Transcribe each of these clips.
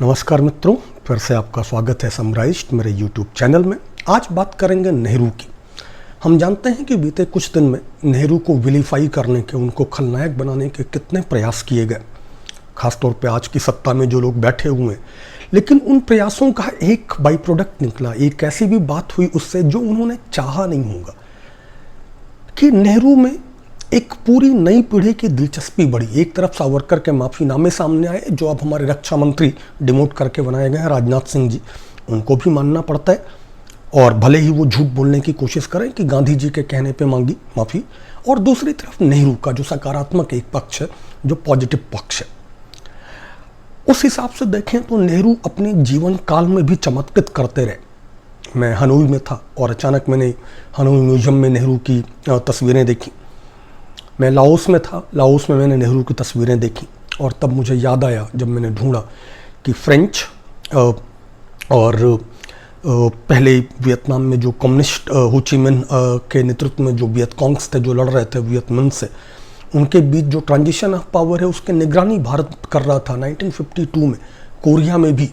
नमस्कार मित्रों, फिर से आपका स्वागत है समराइज्ड मेरे YouTube चैनल में। आज बात करेंगे नेहरू की। हम जानते हैं कि बीते कुछ दिन में नेहरू को विलीफाई करने के, उनको खलनायक बनाने के कितने प्रयास किए गए, खासतौर पे आज की सत्ता में जो लोग बैठे हुए हैं। लेकिन उन प्रयासों का एक बाई प्रोडक्ट निकला, एक ऐसी भी बात हुई उससे जो उन्होंने चाहा नहीं होगा, कि नेहरू में एक पूरी नई पीढ़ी की दिलचस्पी बढ़ी। एक तरफ सावरकर के माफीनामे सामने आए, जो अब हमारे रक्षा मंत्री डिमोट करके बनाए गए हैं, राजनाथ सिंह जी, उनको भी मानना पड़ता है। और भले ही वो झूठ बोलने की कोशिश करें कि गांधी जी के कहने पे मांगी माफ़ी, और दूसरी तरफ नेहरू का जो सकारात्मक एक पक्ष है, जो पॉजिटिव पक्ष है, उस हिसाब से देखें तो नेहरू अपने जीवन काल में भी चमत्कृत करते रहे। मैं हनोई में था और अचानक मैंने हनोई म्यूजियम में नेहरू की तस्वीरें देखी। मैं लाओस में था, लाओस में मैंने नेहरू की तस्वीरें देखी, और तब मुझे याद आया जब मैंने ढूंढा कि फ्रेंच और पहले वियतनाम में जो कम्युनिस्ट हो ची मिन्ह के नेतृत्व में जो वियतकॉन्ग्स थे, जो लड़ रहे थे वियतमिन से, उनके बीच जो ट्रांजिशन ऑफ पावर है उसके निगरानी भारत कर रहा था 1952 में, कोरिया में भी।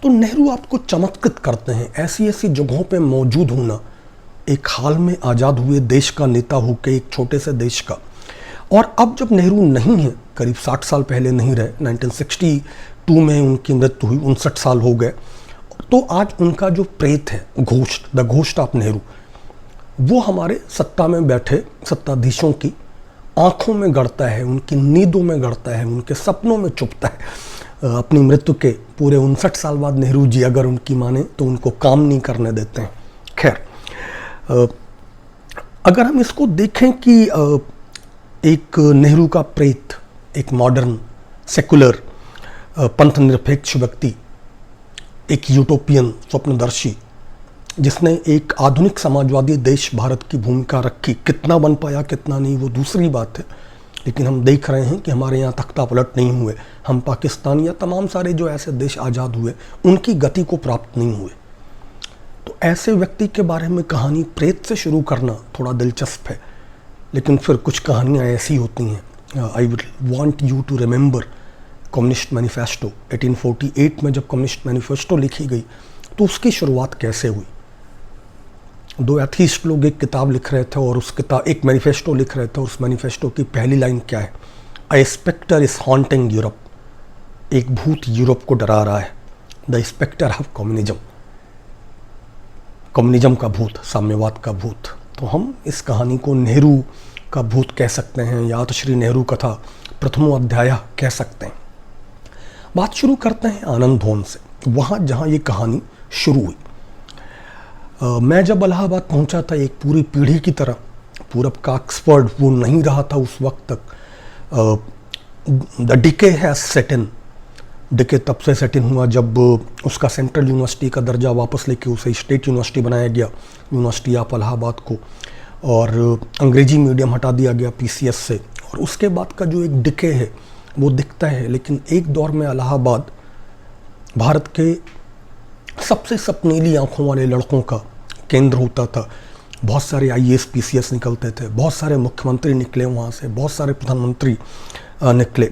तो नेहरू आपको चमत्कृत करते हैं। ऐसी ऐसी जगहों पे मौजूद होना, एक हाल में आज़ाद हुए देश का नेता होकर, एक छोटे से देश का। और अब जब नेहरू नहीं है, करीब 60 साल पहले नहीं रहे, 1962 में उनकी मृत्यु हुई, 59 साल हो गए, तो आज उनका जो प्रेत है, ghost, the ghost of Nehru, वो हमारे सत्ता में बैठे सत्ताधीशों की आंखों में गड़ता है, उनकी नींदों में गड़ता है, उनके सपनों में चुभता है। अपनी मृत्यु के पूरे 59 साल बाद नेहरू जी, अगर उनकी माने, तो उनको काम नहीं करने देते हैं। खैर, अगर हम इसको देखें कि एक नेहरू का प्रेत, एक मॉडर्न सेकुलर पंथ निरपेक्ष व्यक्ति, एक यूटोपियन स्वप्नदर्शी, जिसने एक आधुनिक समाजवादी देश भारत की भूमिका रखी। कितना बन पाया कितना नहीं वो दूसरी बात है, लेकिन हम देख रहे हैं कि हमारे यहाँ तख्ता पलट नहीं हुए। हम पाकिस्तान या तमाम सारे जो ऐसे देश आज़ाद हुए, उनकी गति को प्राप्त नहीं हुए। तो ऐसे व्यक्ति के बारे में कहानी प्रेत से शुरू करना थोड़ा दिलचस्प है। लेकिन फिर कुछ कहानियाँ ऐसी होती हैं। I will want you to remember Communist Manifesto. 1848 में जब कम्युनिस्ट मैनिफेस्टो लिखी गई, तो उसकी शुरुआत कैसे हुई। दो एथीस्ट लोग एक किताब लिख रहे थे, और उस किताब एक मैनिफेस्टो लिख रहे थे, और उस मैनिफेस्टो की पहली लाइन क्या है? A spectre is haunting Europe. एक भूत यूरोप को डरा रहा है। The spectre of communism. Communism का भूत, साम्यवाद का भूत। तो हम इस कहानी को नेहरू का भूत कह सकते हैं, या तो श्री नेहरू कथा प्रथमो अध्याय कह सकते हैं। बात शुरू करते हैं आनंद भवन से, वहाँ जहाँ ये कहानी शुरू हुई। मैं जब इलाहाबाद पहुँचा था, एक पूरी पीढ़ी की तरह, पूरब का ऑक्सफोर्ड वो नहीं रहा था उस वक्त तक। The decay has set in. Decay तब से सेट इन हुआ जब उसका सेंट्रल यूनिवर्सिटी का दर्जा वापस लेके उसे स्टेट यूनिवर्सिटी बनाया गया, यूनिवर्सिटी ऑफ इलाहाबाद को, और अंग्रेजी मीडियम हटा दिया गया पीसीएस से। और उसके बाद का जो एक डिके है वो दिखता है। लेकिन एक दौर में इलाहाबाद भारत के सबसे सपनीली आंखों वाले लड़कों का केंद्र होता था। बहुत सारे आईएएस पीसीएस निकलते थे, बहुत सारे मुख्यमंत्री निकले वहाँ से, बहुत सारे प्रधानमंत्री निकले।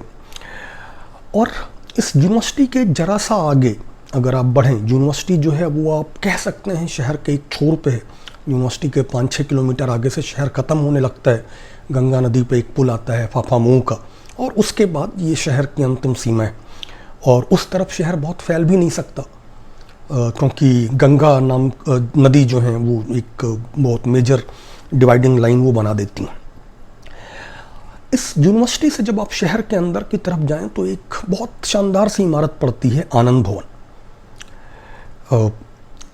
और इस यूनिवर्सिटी के जरा सा आगे अगर आप बढ़ें, यूनिवर्सिटी जो है वो आप कह सकते हैं शहर के एक छोर पे है। यूनिवर्सिटी के 5-6 किलोमीटर आगे से शहर ख़त्म होने लगता है। गंगा नदी पे एक पुल आता है फाफामऊ का, और उसके बाद ये शहर की अंतिम सीमा है। और उस तरफ शहर बहुत फैल भी नहीं सकता, क्योंकि गंगा नाम नदी जो है वो एक बहुत मेजर डिवाइडिंग लाइन वो बना देती हैं। इस यूनिवर्सिटी से जब आप शहर के अंदर की तरफ जाएं, तो एक बहुत शानदार सी इमारत पड़ती है, आनंद भवन।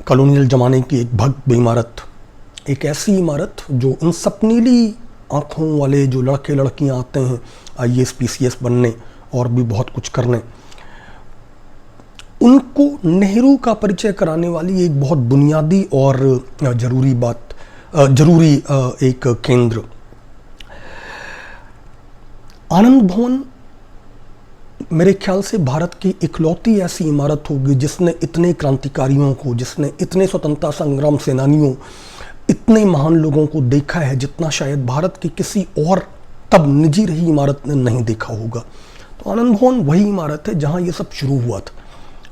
कॉलोनियल ज़माने की एक भव्य इमारत, एक ऐसी इमारत जो उन सपनीली आँखों वाले जो लड़के लड़कियां आते हैं आईएएस पीसीएस बनने और भी बहुत कुछ करने, उनको नेहरू का परिचय कराने वाली एक बहुत बुनियादी और जरूरी एक केंद्र। आनंद भवन मेरे ख्याल से भारत की इकलौती ऐसी इमारत होगी जिसने इतने क्रांतिकारियों को, जिसने इतने स्वतंत्रता संग्राम सेनानियों, इतने महान लोगों को देखा है, जितना शायद भारत की किसी और तब निजी रही इमारत ने नहीं देखा होगा। तो आनंद भवन वही इमारत है जहाँ ये सब शुरू हुआ था।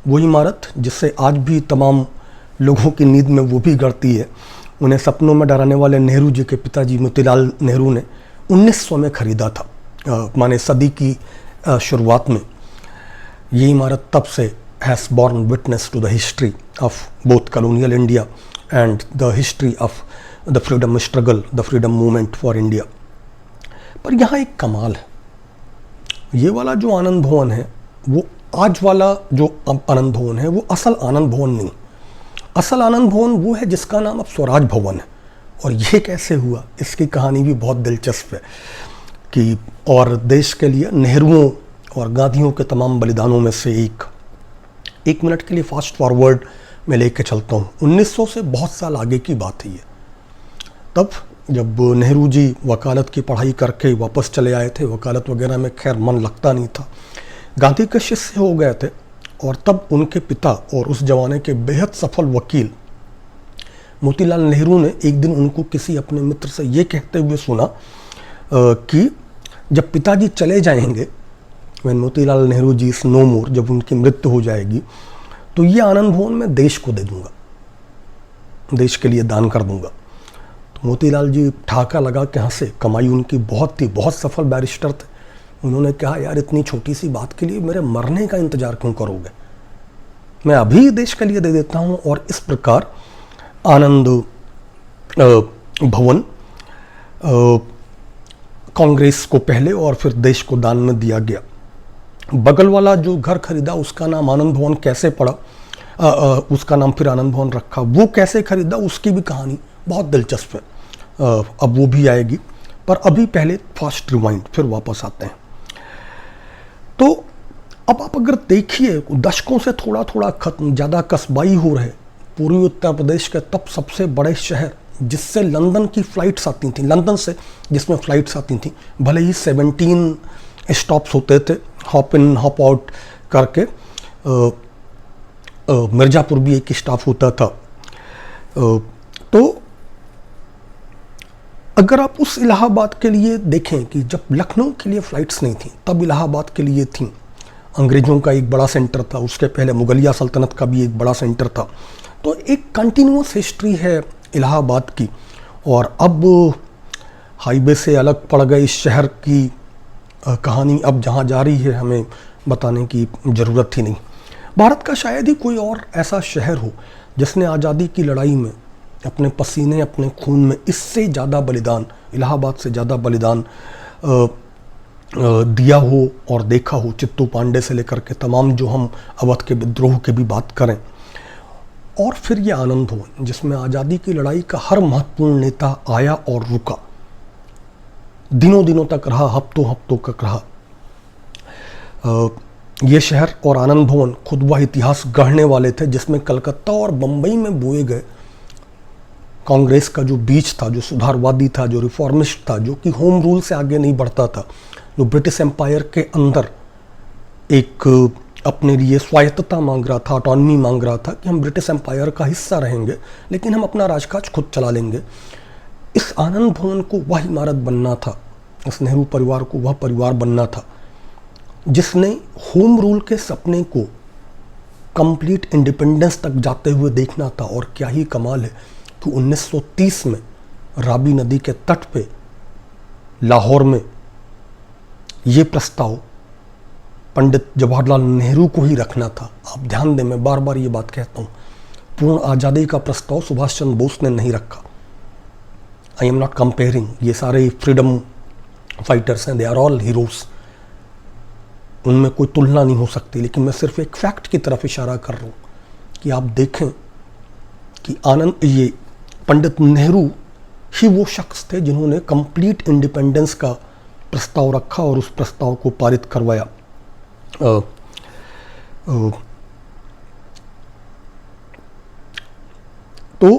वो इमारत जिससे आज भी तमाम लोगों की नींद में वो भी गड़ती है, उन्हें सपनों में डराने वाले नेहरू जी के पिताजी मोतीलाल नेहरू ने 1900 में ख़रीदा था, माने सदी की शुरुआत में। ये इमारत तब से has borne witness to the history of both colonial India and the history of the freedom struggle, the freedom movement for India. पर यहाँ एक कमाल है, ये वाला जो आनंद भवन है, वो आज वाला जो आनंद भवन है वो असल आनंद भवन नहीं। असल आनंद भवन वो है जिसका नाम अब स्वराज भवन है। और ये कैसे हुआ, इसकी कहानी भी बहुत दिलचस्प है कि और देश के लिए नेहरूओं और गांधियों के तमाम बलिदानों में से एक मिनट के लिए फास्ट फॉरवर्ड में लेके चलता हूँ। 1900 से बहुत साल आगे की बात है ये। तब जब नेहरू जी वकालत की पढ़ाई करके वापस चले आए थे, वकालत वगैरह में खैर मन लगता नहीं था, गांधी के शिष्य हो गए थे। और तब उनके पिता और उस जमाने के बेहद सफल वकील मोतीलाल नेहरू ने एक दिन उनको किसी अपने मित्र से ये कहते हुए सुना कि जब पिताजी चले जाएंगे, when मोतीलाल नेहरू जी इस नो मोर, जब उनकी मृत्यु हो जाएगी, तो ये आनंद भवन मैं देश को दे दूंगा, देश के लिए दान कर दूंगा। तो मोतीलाल जी ठाका लगा कि हाँ से कमाई उनकी बहुत थी, बहुत सफल बैरिस्टर थे। उन्होंने कहा, यार इतनी छोटी सी बात के लिए मेरे मरने का इंतजार क्यों करोगे, मैं अभी देश के लिए दे देता हूँ। और इस प्रकार आनंद भवन कांग्रेस को पहले और फिर देश को दान में दिया गया। बगल वाला जो घर खरीदा उसका नाम आनंद भवन कैसे पड़ा, उसका नाम फिर आनंद भवन रखा, वो कैसे खरीदा उसकी भी कहानी बहुत दिलचस्प है, अब वो भी आएगी। पर अभी पहले फास्ट रिवाइंड, फिर वापस आते हैं। तो अब आप अगर देखिए, दशकों से थोड़ा थोड़ा खत्म, ज़्यादा कस्बाई हो रहे पूर्वी उत्तर प्रदेश के तब सबसे बड़े शहर जिससे लंदन की फ़्लाइट्स आती थी, लंदन से जिसमें फ़्लाइट्स आती थी, भले ही 17 स्टॉप्स होते थे, हॉप इन हॉप आउट करके, मिर्ज़ापुर भी एक स्टॉप होता था। तो अगर आप उस इलाहाबाद के लिए देखें कि जब लखनऊ के लिए फ़्लाइट्स नहीं थी, तब इलाहाबाद के लिए थी। अंग्रेज़ों का एक बड़ा सेंटर था, उसके पहले मुगलिया सल्तनत का भी एक बड़ा सेंटर था। तो एक कंटिन्यूअस हिस्ट्री है इलाहाबाद की। और अब हाईवे से अलग पड़ गए इस शहर की कहानी अब जहाँ जारी है, हमें बताने की ज़रूरत ही नहीं। भारत का शायद ही कोई और ऐसा शहर हो जिसने आज़ादी की लड़ाई में अपने पसीने, अपने खून में इससे ज़्यादा बलिदान, इलाहाबाद से ज़्यादा बलिदान दिया हो और देखा हो। चित्तू पांडे से लेकर के तमाम जो हम अवध के विद्रोह की भी बात करें, और फिर ये आनंद भवन जिसमें आज़ादी की लड़ाई का हर महत्वपूर्ण नेता आया और रुका, दिनों दिनों तक रहा, हफ्तों हफ्तों तक रहा। ये शहर और आनंद भवन खुद वह इतिहास गढ़ने वाले थे जिसमें कलकत्ता और बम्बई में बोए गए कांग्रेस का जो बीज था, जो सुधारवादी था, जो रिफॉर्मिस्ट था, जो कि होम रूल से आगे नहीं बढ़ता था, जो ब्रिटिश एम्पायर के अंदर एक अपने लिए स्वायत्तता मांग रहा था, ऑटोनमी मांग रहा था कि हम ब्रिटिश एम्पायर का हिस्सा रहेंगे लेकिन हम अपना राजकाज खुद चला लेंगे। इस आनंद भवन को वह इमारत बनना था, इस नेहरू परिवार को वह परिवार बनना था जिसने होम रूल के सपने को कंप्लीट इंडिपेंडेंस तक जाते हुए देखना था। और क्या ही कमाल है कि 1930 में रावी नदी के तट पे लाहौर में ये प्रस्ताव पंडित जवाहरलाल नेहरू को ही रखना था। आप ध्यान दें, मैं बार बार ये बात कहता हूँ, पूर्ण आज़ादी का प्रस्ताव सुभाष चंद्र बोस ने नहीं रखा। आई एम नॉट कंपेयरिंग, ये सारे फ्रीडम फाइटर्स हैं, दे आर ऑल हीरोज, उनमें कोई तुलना नहीं हो सकती। लेकिन मैं सिर्फ एक फैक्ट की तरफ इशारा कर रहा हूँ कि आप देखें कि ये पंडित नेहरू ही वो शख्स थे जिन्होंने कंप्लीट इंडिपेंडेंस का प्रस्ताव रखा और उस प्रस्ताव को पारित करवाया। तो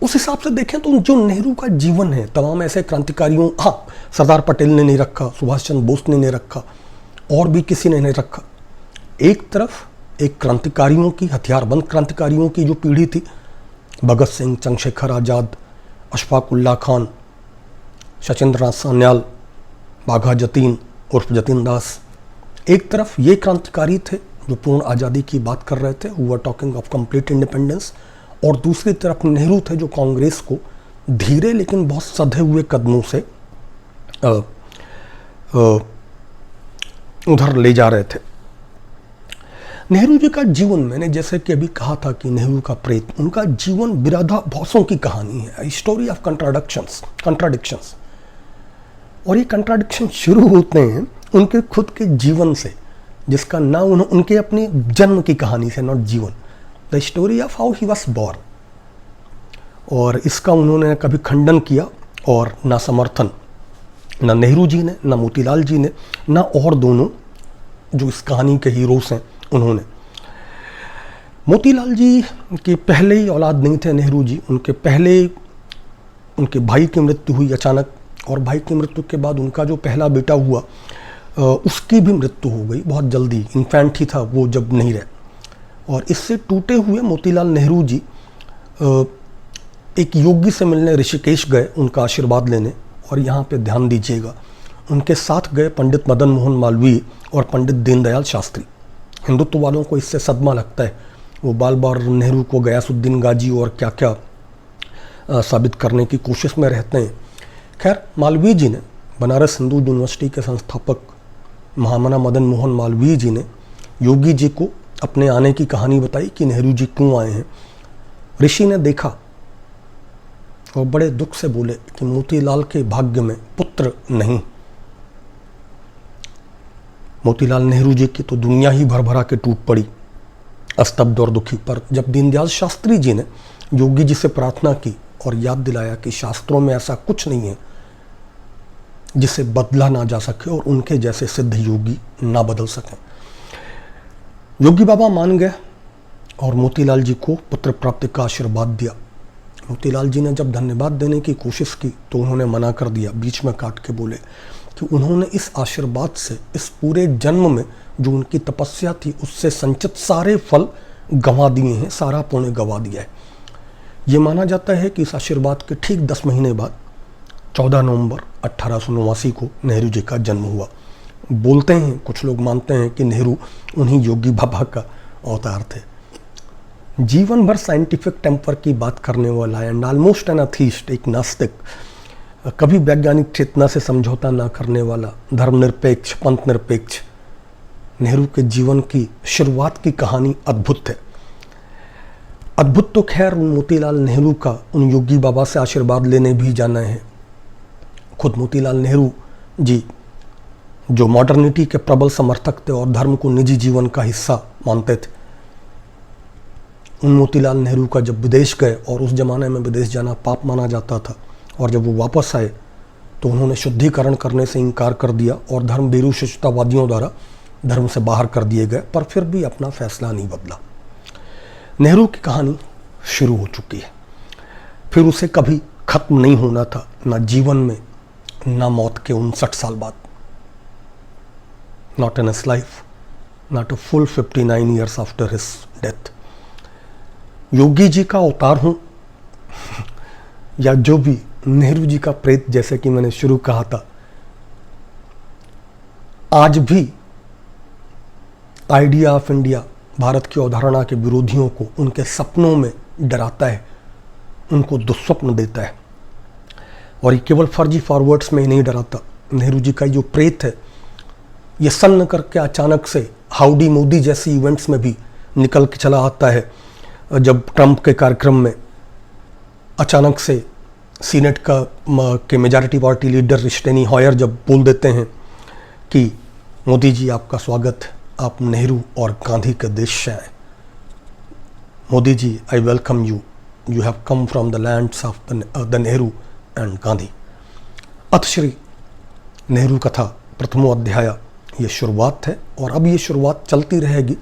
उस हिसाब से देखें तो जो नेहरू का जीवन है, तमाम ऐसे क्रांतिकारियों, हाँ सरदार पटेल ने नहीं रखा, सुभाष चंद्र बोस ने नहीं रखा, और भी किसी ने नहीं रखा। एक तरफ एक क्रांतिकारियों की, हथियारबंद क्रांतिकारियों की जो पीढ़ी थी, भगत सिंह, चंद्रशेखर आज़ाद, अशफाक उल्लाह खान, सचिंद्र नाथ सान्याल, बाघा जतीन उर्फ जतीन दास। एक तरफ ये क्रांतिकारी थे जो पूर्ण आज़ादी की बात कर रहे थे, who were talking of complete independence, और दूसरी तरफ नेहरू थे जो कांग्रेस को धीरे लेकिन बहुत सधे हुए कदमों से उधर ले जा रहे थे। नेहरू जी का जीवन, मैंने जैसे कि अभी कहा था कि नेहरू का प्रेत, उनका जीवन विरोधाभासों की कहानी है, स्टोरी ऑफ कंट्राडिक्शंस। और ये कंट्राडिक्शन शुरू होते हैं उनके खुद के जीवन से, जिसका ना उनके अपने जन्म की कहानी से, नॉट जीवन, the story of how he was born. और इसका उन्होंने कभी खंडन किया और ना समर्थन, ना नेहरू जी ने, ना मोतीलाल जी ने, ना और दोनों जो इस कहानी के हीरोज हैं उन्होंने। मोतीलाल जी के पहले ही औलाद नहीं थे नेहरू जी, उनके पहले उनके भाई की मृत्यु हुई अचानक, और भाई की मृत्यु के बाद उनका जो पहला बेटा हुआ उसकी भी मृत्यु हो गई बहुत जल्दी, इन्फेंट ही था वो जब नहीं रहे। और इससे टूटे हुए मोतीलाल नेहरू जी एक योगी से मिलने ऋषिकेश गए उनका आशीर्वाद लेने। और यहाँ पे ध्यान दीजिएगा, उनके साथ गए पंडित मदन मोहन मालवीय और पंडित दीनदयाल शास्त्री। हिंदुत्व वालों को इससे सदमा लगता है, वो बार बार नेहरू को गयासुद्दीन गाजी और क्या क्या साबित करने की कोशिश में रहते हैं। खैर, मालवीय जी ने, बनारस हिंदू यूनिवर्सिटी के संस्थापक महामना मदन मोहन मालवीय जी ने योगी जी को अपने आने की कहानी बताई कि नेहरू जी क्यों आए हैं। ऋषि ने देखा और बड़े दुख से बोले कि मोतीलाल के भाग्य में पुत्र नहीं। मोतीलाल नेहरू जी की तो दुनिया ही भरभरा के टूट पड़ी, स्तब्ध और दुखी। पर जब दीनदयाल शास्त्री जी ने योगी जी से प्रार्थना की और याद दिलाया कि शास्त्रों में ऐसा कुछ नहीं है जिसे बदला ना जा सके और उनके जैसे सिद्ध योगी ना बदल सकें, योगी बाबा मान गए और मोतीलाल जी को पुत्र प्राप्ति का आशीर्वाद दिया। मोतीलाल जी ने जब धन्यवाद देने की कोशिश की तो उन्होंने मना कर दिया, बीच में काट के बोले कि उन्होंने इस आशीर्वाद से इस पूरे जन्म में जो उनकी तपस्या थी उससे संचित सारे फल गंवा दिए हैं, सारा पुण्य गंवा दिया है। ये माना जाता है कि इस आशीर्वाद के ठीक 10 महीने बाद 14 नवंबर 1889 को नेहरू जी का जन्म हुआ। बोलते हैं, कुछ लोग मानते हैं कि नेहरू उन्हीं योगी बाबा का अवतार थे। जीवन भर साइंटिफिक टेम्पर की बात करने वाला एंड ऑलमोस्ट एन अथीस्ट, एक नास्तिक, कभी वैज्ञानिक चेतना से समझौता ना करने वाला, धर्मनिरपेक्ष, पंथ निरपेक्ष, नेहरू के जीवन की शुरुआत की कहानी अद्भुत है। अद्भुत तो खैर उन मोतीलाल नेहरू का उन योगी बाबा से आशीर्वाद लेने भी जाना है। खुद मोतीलाल नेहरू जी जो मॉडर्निटी के प्रबल समर्थक थे और धर्म को निजी जीवन का हिस्सा मानते थे, उन मोतीलाल नेहरू का जब विदेश गए, और उस जमाने में विदेश जाना पाप माना जाता था, और जब वो वापस आए तो उन्होंने शुद्धिकरण करने से इनकार कर दिया और धर्मभीरू शिष्टतावादियों द्वारा धर्म से बाहर कर दिए गए, पर फिर भी अपना फैसला नहीं बदला। नेहरू की कहानी शुरू हो चुकी है, फिर उसे कभी खत्म नहीं होना था, ना जीवन में ना मौत के 59 साल बाद। Not in his life, not a full 59 years after his death. Yogi ji का अवतार हूँ या जो भी, नेहरू जी का प्रेत, जैसे कि मैंने शुरू कहा था, आज भी आइडिया ऑफ इंडिया, भारत की अवधारणा के विरोधियों को उनके सपनों में डराता है, उनको दुस्वप्न देता है। और ये केवल फर्जी फॉरवर्ड्स में ही नहीं डराता। नेहरू जी का जो प्रेत है ये सन्न करके अचानक से हाउडी मोदी जैसी इवेंट्स में भी निकल के चला आता है। जब ट्रंप के कार्यक्रम में अचानक से सीनेट के मेजॉरिटी पार्टी लीडर स्टेनी हॉयर जब बोल देते हैं कि मोदी जी आपका स्वागत है, आप नेहरू और गांधी के देश से आए। Modi ji, I welcome you, you have come from the lands of the Nehru and Gandhi. अथ श्री नेहरू कथा प्रथमो अध्याय, ये शुरुआत है और अब ये शुरुआत चलती रहेगी।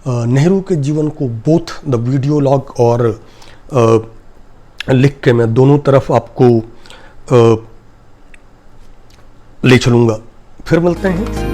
नेहरू के जीवन को बोथ द वीडियो लॉग और लिख के मैं दोनों तरफ आपको ले चलूँगा। फिर मिलते हैं।